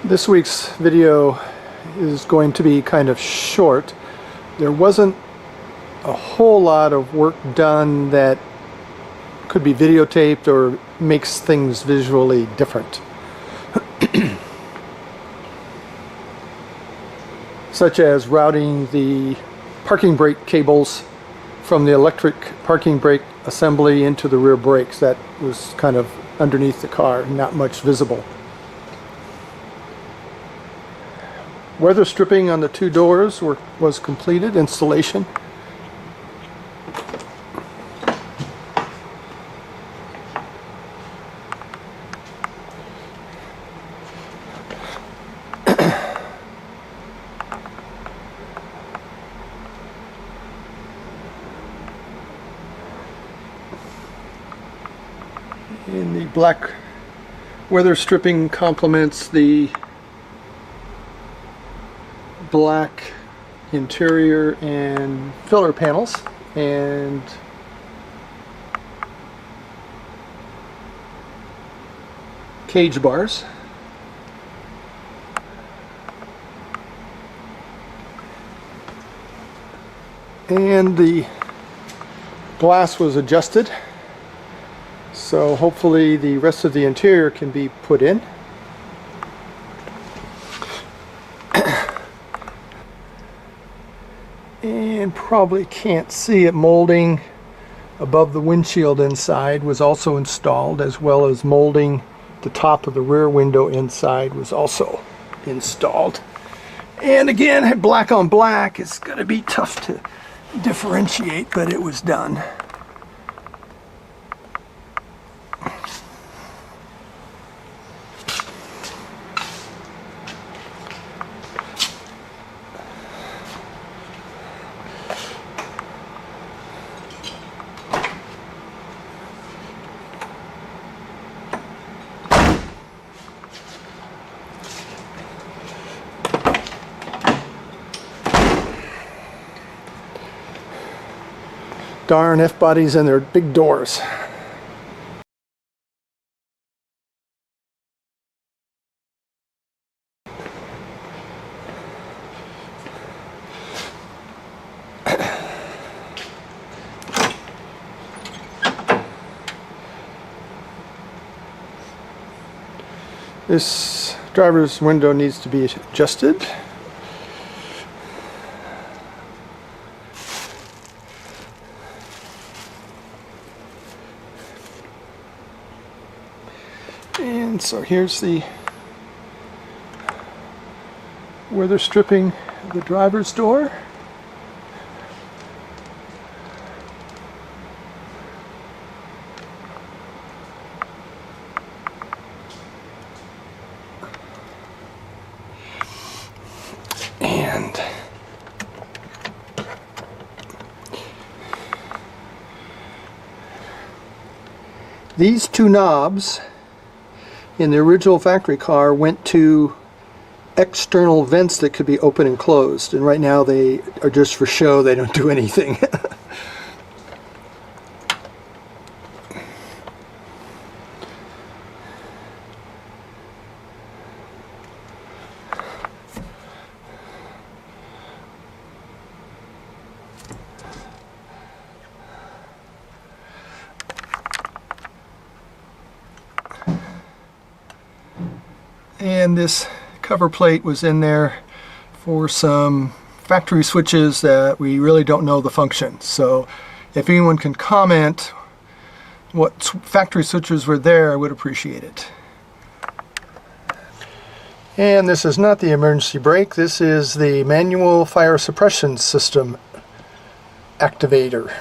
This week's video is going to be kind of short. There wasn't a whole lot of work done that could be videotaped or makes things visually different. Such as routing the parking brake cables from the electric parking brake assembly into the rear brakes. That was kind of underneath the car, not much visible. Weather stripping on the two doors was completed, installation. And the black weather stripping complements the black interior and filler panels and cage bars. And the glass was adjusted, so hopefully the rest of the interior can be put in. And probably can't see it, molding above the windshield inside was also installed, as well as molding the top of the rear window inside was also installed. And again, black on black, it's going to be tough to differentiate, but it was done. Darn F-bodies and their big doors. This driver's window needs to be adjusted. And so here's the weather stripping of the driver's door. And these two knobs in the original factory car went to external vents that could be open and closed, and right now they are just for show. They don't do anything. And this cover plate was in there for some factory switches that we really don't know the function. So if anyone can comment what factory switches were there, I would appreciate it. And this is not the emergency brake. This is the manual fire suppression system activator.